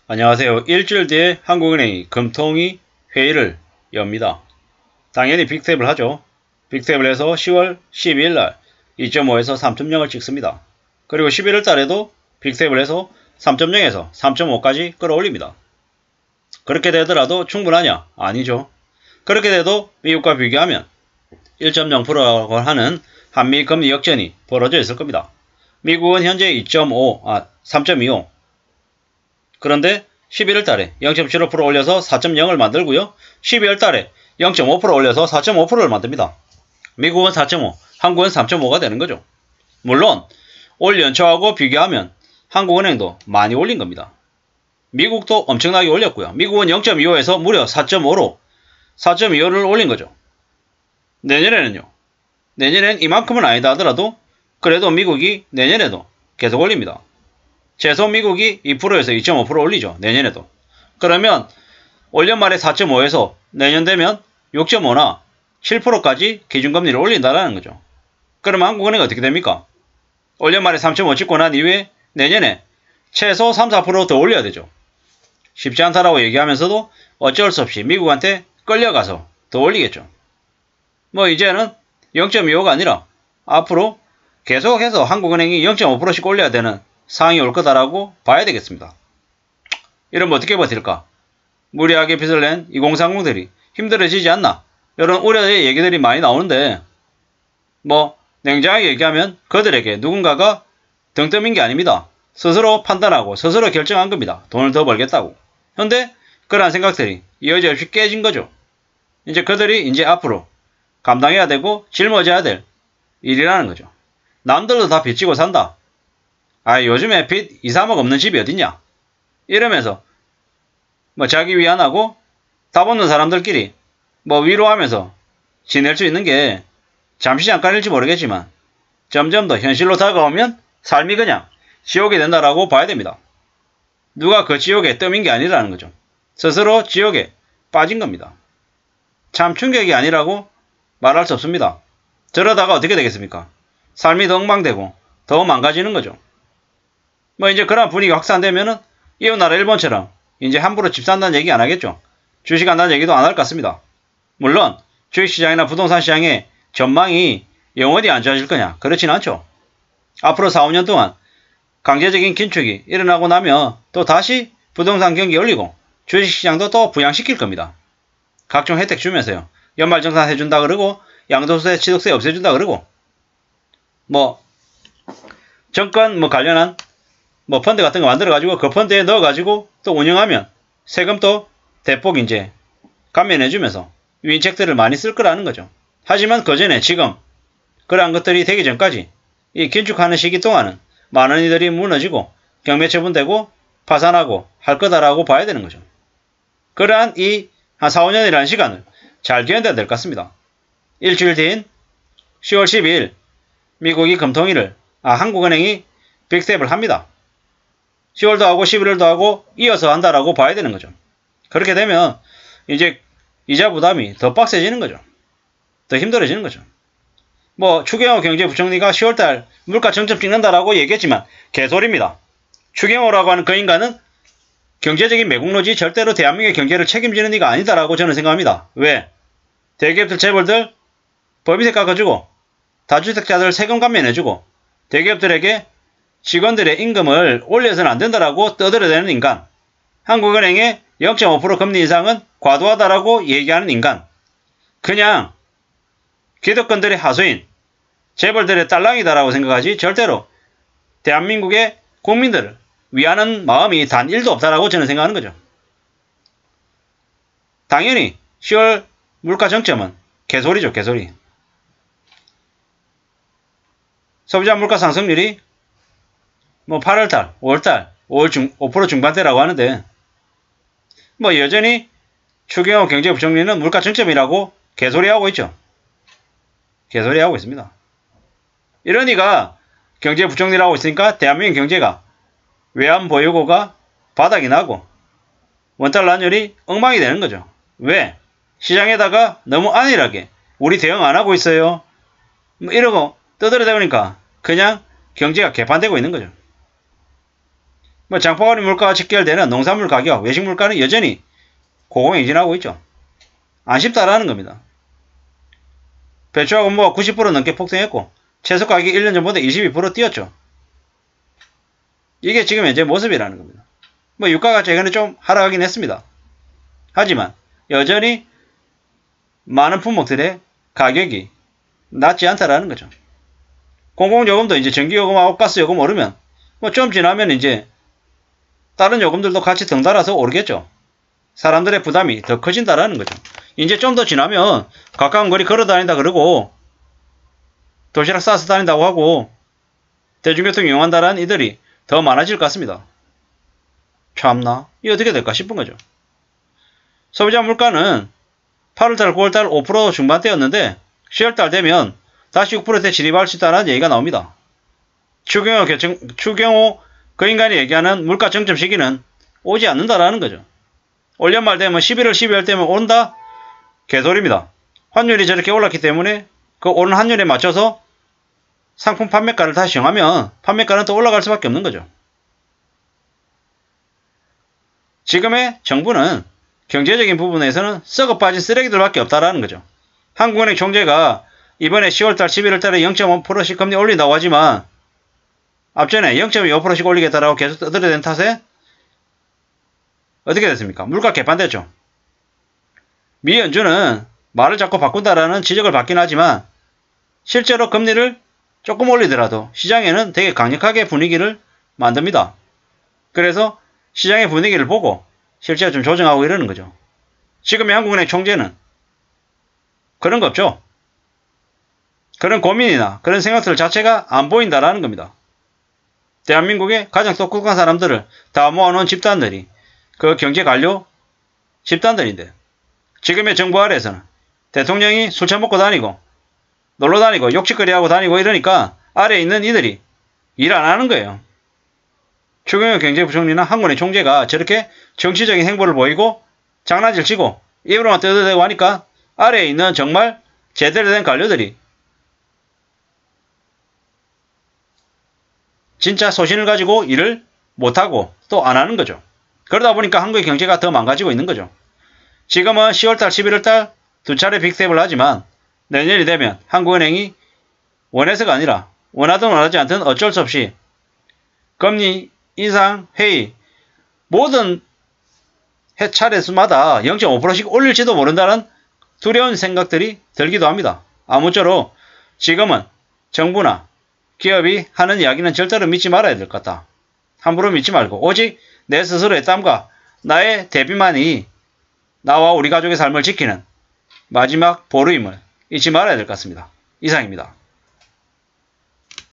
안녕하세요. 일주일 뒤에 한국은행이 금통위 회의를 엽니다. 당연히 빅탭을 하죠. 빅탭을 해서 10월 12일 날 2.5에서 3.0을 찍습니다. 그리고 11월 달에도 빅탭을 해서 3.0에서 3.5까지 끌어올립니다. 그렇게 되더라도 충분하냐? 아니죠. 그렇게 돼도 미국과 비교하면 1.0%라고 하는 한미 금리 역전이 벌어져 있을 겁니다. 미국은 현재 3.25. 그런데 11월 달에 0.75% 올려서 4.0을 만들고요. 12월 달에 0.5% 올려서 4.5%를 만듭니다. 미국은 4.5, 한국은 3.5가 되는 거죠. 물론 올 연초하고 비교하면 한국은행도 많이 올린 겁니다. 미국도 엄청나게 올렸고요. 미국은 0.25에서 무려 4.5로 4.25를 올린 거죠. 내년에는요. 내년엔 이만큼은 아니다 하더라도 그래도 미국이 내년에도 계속 올립니다. 최소 미국이 2%에서 2.5% 올리죠. 내년에도. 그러면 올 연말에 4.5에서 내년 되면 6.5나 7%까지 기준금리를 올린다는 거죠. 그러면 한국은행이 어떻게 됩니까? 올 연말에 3.5 찍고 난 이후에 내년에 최소 3, 4% 더 올려야 되죠. 쉽지 않다라고 얘기하면서도 어쩔 수 없이 미국한테 끌려가서 더 올리겠죠. 뭐 이제는 0.25가 아니라 앞으로 계속해서 한국은행이 0.5%씩 올려야 되는 상황이 올 거다라고 봐야 되겠습니다. 이러면 어떻게 버틸까? 무리하게 빚을 낸 2030들이 힘들어지지 않나? 이런 우려의 얘기들이 많이 나오는데 뭐 냉정하게 얘기하면 그들에게 누군가가 등 떠민 게 아닙니다. 스스로 판단하고 스스로 결정한 겁니다. 돈을 더 벌겠다고. 근데 그러한 생각들이 여지없이 깨진 거죠. 이제 그들이 이제 앞으로 감당해야 되고 짊어져야 될 일이라는 거죠. 남들도 다 빚지고 산다. 요즘에 빚 2, 3억 없는 집이 어딨냐? 이러면서 뭐 자기 위안하고 답 없는 사람들끼리 뭐 위로하면서 지낼 수 있는 게 잠시 잠깐일지 모르겠지만 점점 더 현실로 다가오면 삶이 그냥 지옥이 된다라고 봐야 됩니다. 누가 그 지옥에 떠민 게 아니라는 거죠. 스스로 지옥에 빠진 겁니다. 참 충격이 아니라고 말할 수 없습니다. 저러다가 어떻게 되겠습니까? 삶이 더 엉망되고 더 망가지는 거죠. 뭐 이제 그런 분위기가 확산되면은 이웃나라 일본처럼 이제 함부로 집 산다는 얘기 안 하겠죠. 주식 한다는 얘기도 안 할 것 같습니다. 물론 주식시장이나 부동산 시장의 전망이 영원히 안 좋아질 거냐? 그렇진 않죠. 앞으로 4, 5년 동안 강제적인 긴축이 일어나고 나면 또 다시 부동산 경기 올리고 주식시장도 또 부양시킬 겁니다. 각종 혜택 주면서요. 연말정산 해준다 그러고 양도세, 취득세 없애준다 그러고 뭐 정권 관련한 펀드 같은 거 만들어가지고 그 펀드에 넣어가지고 또 운영하면 세금 또 대폭 이제 감면해주면서 유인책들을 많이 쓸 거라는 거죠. 하지만 그 전에 지금 그러한 것들이 되기 전까지 이 긴축하는 시기 동안은 많은 이들이 무너지고 경매 처분되고 파산하고 할 거다라고 봐야 되는 거죠. 그러한 이 한 4, 5년이라는 시간을 잘 견뎌야 될 것 같습니다. 일주일 뒤인 10월 12일 미국이 금통위를 한국은행이 빅탭을 합니다. 10월도 하고 11월도 하고 이어서 한다라고 봐야 되는 거죠. 그렇게 되면 이제 이자 부담이 더 빡세지는 거죠. 더 힘들어지는 거죠. 뭐 추경호 경제부총리가 10월달 물가 정점 찍는다라고 얘기했지만 개소리입니다. 추경호라고 하는 그 인간은 경제적인 매국노지 절대로 대한민국의 경제를 책임지는 이가 아니다라고 저는 생각합니다. 왜? 대기업들 재벌들 법인세 깎아주고 다주택자들 세금 감면해주고 대기업들에게 직원들의 임금을 올려서는 안 된다라고 떠들어대는 인간, 한국은행의 0.5% 금리 인상은 과도하다라고 얘기하는 인간, 그냥 기득권들의 하수인, 재벌들의 딸랑이다라고 생각하지 절대로 대한민국의 국민들을 위하는 마음이 단 1도 없다라고 저는 생각하는 거죠. 당연히 10월 물가 정점은 개소리죠, 개소리. 소비자 물가 상승률이 8월달, 5월달, 5% 중반대라고 하는데 여전히 추경호 경제부총리는 물가 정점이라고 개소리하고 있죠. 개소리하고 있습니다. 이러니까 경제부총리라고 있으니까 대한민국 경제가 외환보유고가 바닥이 나고 원달러 환율이 엉망이 되는 거죠. 왜? 시장에다가 너무 안일하게 우리 대응 안 하고 있어요. 이러고 떠들어대니까 그냥 경제가 개판되고 있는 거죠. 뭐 장바구니 물가와 직결되는 농산물 가격, 외식 물가는 여전히 고공행진하고 있죠. 안 쉽다라는 겁니다. 배추하고 뭐가 90% 넘게 폭등했고 채소 가격이 1년 전보다 22% 뛰었죠. 이게 지금 현재 모습이라는 겁니다. 뭐 유가가 최근에 좀 하락하긴 했습니다. 하지만 여전히 많은 품목들의 가격이 낮지 않다라는 거죠. 공공요금도 이제 전기요금하고 가스요금 오르면 뭐 좀 지나면 이제 다른 요금들도 같이 덩달아서 오르겠죠. 사람들의 부담이 더 커진다라는 거죠. 이제 좀 더 지나면 가까운 거리 걸어 다닌다 그러고 도시락 싸서 다닌다고 하고 대중교통 이용한다라는 이들이 더 많아질 것 같습니다. 참나? 이게 어떻게 될까 싶은 거죠. 소비자 물가는 8월달, 9월달 5% 중반대였는데 10월달 되면 다시 6%대 진입할 수 있다는 얘기가 나옵니다. 추경호 그 인간이 얘기하는 물가 정점 시기는 오지 않는다라는 거죠. 올 연말 되면 11월, 12월 되면 온다? 개소리입니다. 환율이 저렇게 올랐기 때문에 그 오른 환율에 맞춰서 상품 판매가를 다시 정하면 판매가는 또 올라갈 수밖에 없는 거죠. 지금의 정부는 경제적인 부분에서는 썩어 빠진 쓰레기들밖에 없다라는 거죠. 한국은행 총재가 이번에 10월달, 11월달에 0.5%씩 금리 올린다고 하지만 앞전에 0.25%씩 올리겠다라고 계속 떠들어댄 탓에 어떻게 됐습니까? 물가 개판됐죠. 미 연준은 말을 자꾸 바꾼다라는 지적을 받긴 하지만 실제로 금리를 조금 올리더라도 시장에는 되게 강력하게 분위기를 만듭니다. 그래서 시장의 분위기를 보고 실제로 좀 조정하고 이러는 거죠. 지금의 한국은행 총재는 그런 거 없죠. 그런 고민이나 그런 생각들 자체가 안 보인다라는 겁니다. 대한민국의 가장 똑똑한 사람들을 다 모아놓은 집단들이 그 경제관료 집단들인데 지금의 정부 아래에서는 대통령이 술 처먹고 다니고 놀러 다니고 욕짓거리하고 다니고 이러니까 아래에 있는 이들이 일 안 하는 거예요. 추경호 경제부총리나 한국은행 총재가 저렇게 정치적인 행보를 보이고 장난질 치고 입으로만 떠들대고 하니까 아래에 있는 정말 제대로 된 관료들이 진짜 소신을 가지고 일을 못하고 또 안 하는 거죠. 그러다 보니까 한국의 경제가 더 망가지고 있는 거죠. 지금은 10월달, 11월달 두 차례 빅스텝을 하지만 내년이 되면 한국은행이 원해서가 아니라 원하든 원하지 않든 어쩔 수 없이 금리 인상 회의 모든 차례수마다 0.5%씩 올릴지도 모른다는 두려운 생각들이 들기도 합니다. 아무쪼록 지금은 정부나 기업이 하는 이야기는 절대로 믿지 말아야 될 것 같다. 함부로 믿지 말고 오직 내 스스로의 땀과 나의 대비만이 나와 우리 가족의 삶을 지키는 마지막 보루임을 잊지 말아야 될 것 같습니다. 이상입니다.